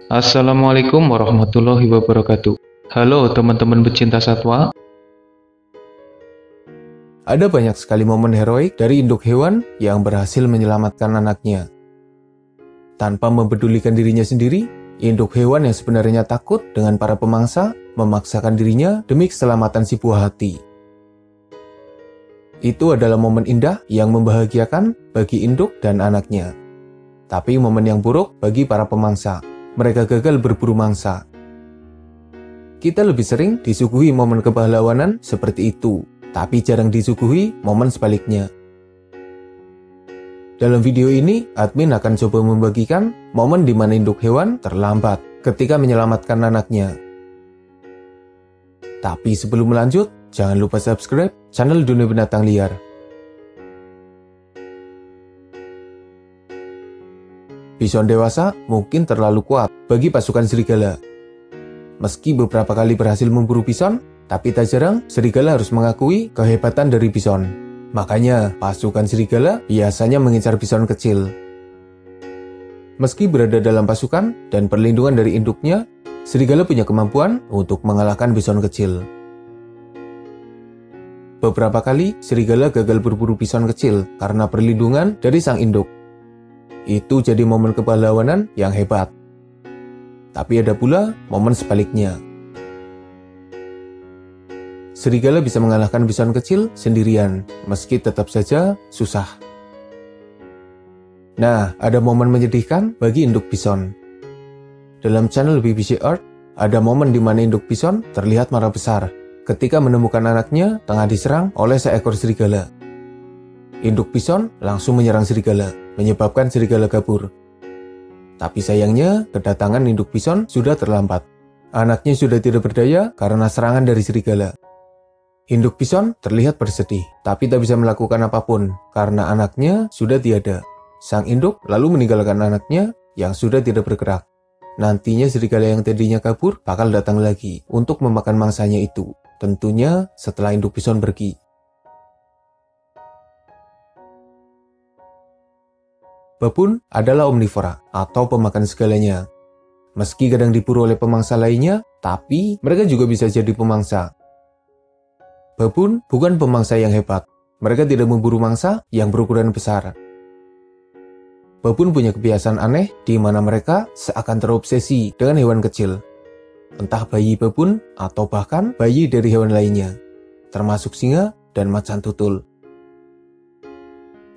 Assalamualaikum warahmatullahi wabarakatuh. Halo teman-teman pecinta satwa. Ada banyak sekali momen heroik dari induk hewan yang berhasil menyelamatkan anaknya. Tanpa mempedulikan dirinya sendiri, induk hewan yang sebenarnya takut dengan para pemangsa memaksakan dirinya demi keselamatan si buah hati. Itu adalah momen indah yang membahagiakan bagi induk dan anaknya. Tapi momen yang buruk bagi para pemangsa. Mereka gagal berburu mangsa. Kita lebih sering disuguhi momen kepahlawanan seperti itu, tapi jarang disuguhi momen sebaliknya. Dalam video ini, admin akan coba membagikan momen di mana induk hewan terlambat ketika menyelamatkan anaknya. Tapi sebelum lanjut, jangan lupa subscribe channel Dunia Binatang Liar. Bison dewasa mungkin terlalu kuat bagi pasukan serigala. Meski beberapa kali berhasil memburu bison, tapi tak jarang serigala harus mengakui kehebatan dari bison. Makanya pasukan serigala biasanya mengincar bison kecil. Meski berada dalam pasukan dan perlindungan dari induknya, serigala punya kemampuan untuk mengalahkan bison kecil. Beberapa kali serigala gagal berburu bison kecil karena perlindungan dari sang induk. Itu jadi momen kepahlawanan yang hebat. Tapi ada pula momen sebaliknya. Serigala bisa mengalahkan bison kecil sendirian, meski tetap saja susah. Nah, ada momen menyedihkan bagi induk bison. Dalam channel BBC Earth, ada momen di mana induk bison terlihat marah besar ketika menemukan anaknya tengah diserang oleh seekor serigala. Induk bison langsung menyerang serigala, menyebabkan serigala kabur. Tapi sayangnya, kedatangan induk bison sudah terlambat. Anaknya sudah tidak berdaya karena serangan dari serigala. Induk bison terlihat bersedih, tapi tak bisa melakukan apapun karena anaknya sudah tiada. Sang induk lalu meninggalkan anaknya yang sudah tidak bergerak. Nantinya serigala yang tadinya kabur bakal datang lagi untuk memakan mangsanya itu. Tentunya setelah induk bison pergi. Babun adalah omnivora atau pemakan segalanya. Meski kadang diburu oleh pemangsa lainnya, tapi mereka juga bisa jadi pemangsa. Babun bukan pemangsa yang hebat. Mereka tidak memburu mangsa yang berukuran besar. Babun punya kebiasaan aneh di mana mereka seakan terobsesi dengan hewan kecil. Entah bayi babun atau bahkan bayi dari hewan lainnya, termasuk singa dan macan tutul.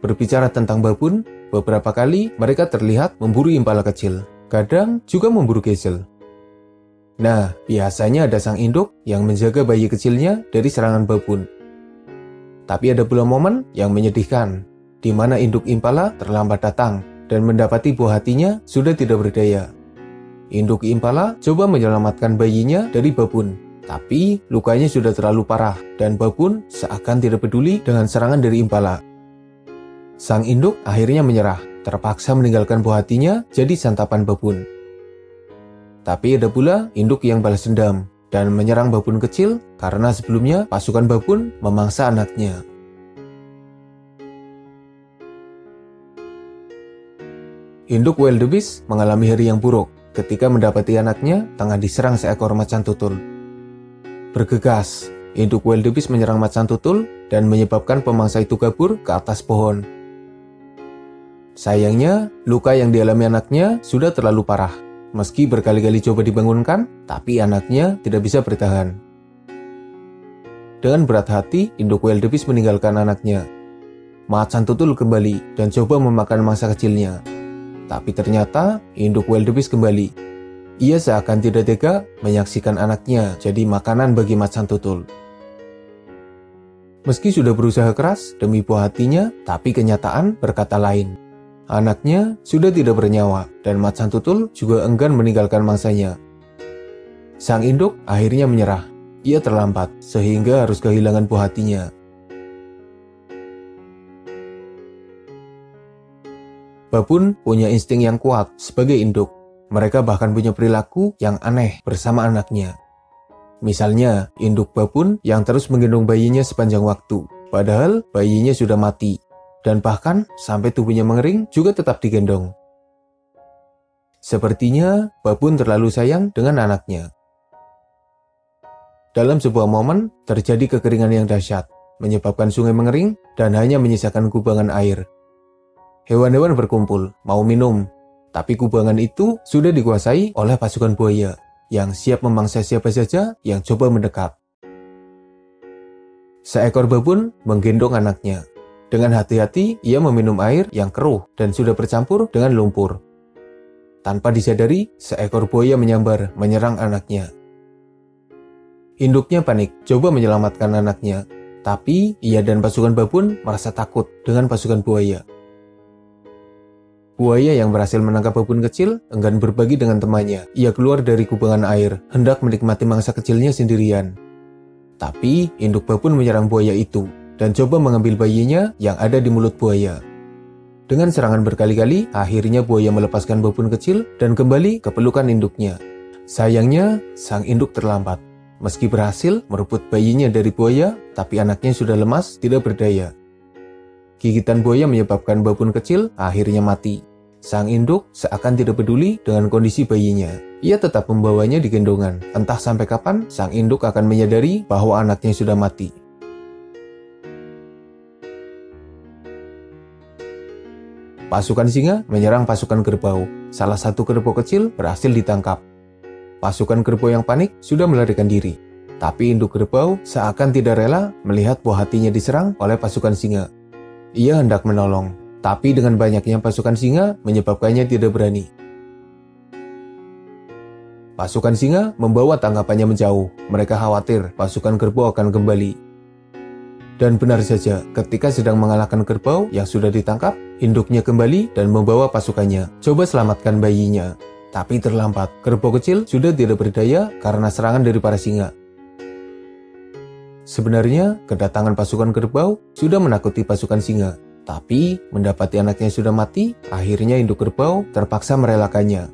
Berbicara tentang babun, beberapa kali mereka terlihat memburu impala kecil, kadang juga memburu gazelle. Nah, biasanya ada sang induk yang menjaga bayi kecilnya dari serangan babun. Tapi ada pula momen yang menyedihkan, di mana induk impala terlambat datang dan mendapati buah hatinya sudah tidak berdaya. Induk impala coba menyelamatkan bayinya dari babun, tapi lukanya sudah terlalu parah dan babun seakan tidak peduli dengan serangan dari impala. Sang induk akhirnya menyerah, terpaksa meninggalkan buah hatinya jadi santapan babun. Tapi ada pula induk yang balas dendam dan menyerang babun kecil karena sebelumnya pasukan babun memangsa anaknya. Induk wildebeest mengalami hari yang buruk ketika mendapati anaknya tengah diserang seekor macan tutul. Bergegas, induk wildebeest menyerang macan tutul dan menyebabkan pemangsa itu kabur ke atas pohon. Sayangnya, luka yang dialami anaknya sudah terlalu parah. Meski berkali-kali coba dibangunkan, tapi anaknya tidak bisa bertahan. Dengan berat hati, induk wildebeest meninggalkan anaknya. Macan tutul kembali dan coba memakan mangsa kecilnya. Tapi ternyata, induk wildebeest kembali. Ia seakan tidak tega menyaksikan anaknya jadi makanan bagi macan tutul. Meski sudah berusaha keras demi buah hatinya, tapi kenyataan berkata lain. Anaknya sudah tidak bernyawa dan macan tutul juga enggan meninggalkan mangsanya. Sang induk akhirnya menyerah. Ia terlambat sehingga harus kehilangan buah hatinya. Babun punya insting yang kuat sebagai induk. Mereka bahkan punya perilaku yang aneh bersama anaknya. Misalnya, induk babun yang terus menggendong bayinya sepanjang waktu, padahal bayinya sudah mati. Dan bahkan sampai tubuhnya mengering juga tetap digendong. Sepertinya babun terlalu sayang dengan anaknya. Dalam sebuah momen, terjadi kekeringan yang dahsyat, menyebabkan sungai mengering dan hanya menyisakan kubangan air. Hewan-hewan berkumpul, mau minum, tapi kubangan itu sudah dikuasai oleh pasukan buaya yang siap memangsa siapa saja yang coba mendekat. Seekor babun menggendong anaknya. Dengan hati-hati, ia meminum air yang keruh dan sudah bercampur dengan lumpur. Tanpa disadari, seekor buaya menyambar menyerang anaknya. Induknya panik, coba menyelamatkan anaknya, tapi ia dan pasukan babun merasa takut dengan pasukan buaya. Buaya yang berhasil menangkap babun kecil enggan berbagi dengan temannya. Ia keluar dari kubangan air, hendak menikmati mangsa kecilnya sendirian. Tapi induk babun menyerang buaya itu dan coba mengambil bayinya yang ada di mulut buaya. Dengan serangan berkali-kali, akhirnya buaya melepaskan babun kecil dan kembali ke pelukan induknya. Sayangnya, sang induk terlambat. Meski berhasil merebut bayinya dari buaya, tapi anaknya sudah lemas, tidak berdaya. Gigitan buaya menyebabkan babun kecil akhirnya mati. Sang induk seakan tidak peduli dengan kondisi bayinya. Ia tetap membawanya di gendongan. Entah sampai kapan sang induk akan menyadari bahwa anaknya sudah mati. Pasukan singa menyerang pasukan kerbau. Salah satu kerbau kecil berhasil ditangkap. Pasukan kerbau yang panik sudah melarikan diri. Tapi induk kerbau seakan tidak rela melihat buah hatinya diserang oleh pasukan singa. Ia hendak menolong, tapi dengan banyaknya pasukan singa menyebabkannya tidak berani. Pasukan singa membawa tangkapannya menjauh. Mereka khawatir pasukan kerbau akan kembali. Dan benar saja, ketika sedang mengalahkan kerbau yang sudah ditangkap, induknya kembali dan membawa pasukannya. Coba selamatkan bayinya. Tapi terlambat, kerbau kecil sudah tidak berdaya karena serangan dari para singa. Sebenarnya, kedatangan pasukan kerbau sudah menakuti pasukan singa. Tapi, mendapati anaknya sudah mati, akhirnya induk kerbau terpaksa merelakannya.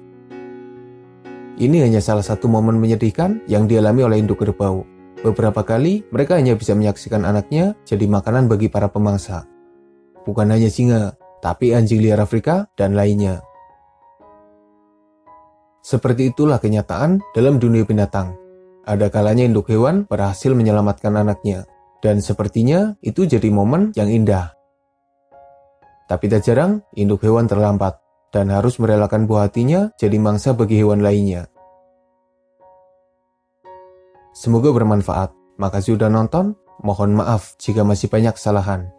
Ini hanya salah satu momen menyedihkan yang dialami oleh induk kerbau. Beberapa kali, mereka hanya bisa menyaksikan anaknya jadi makanan bagi para pemangsa. Bukan hanya singa, tapi anjing liar Afrika dan lainnya. Seperti itulah kenyataan dalam dunia binatang. Ada kalanya induk hewan berhasil menyelamatkan anaknya, dan sepertinya itu jadi momen yang indah. Tapi tak jarang, induk hewan terlambat, dan harus merelakan buah hatinya jadi mangsa bagi hewan lainnya. Semoga bermanfaat. Makasih udah nonton. Mohon maaf jika masih banyak kesalahan.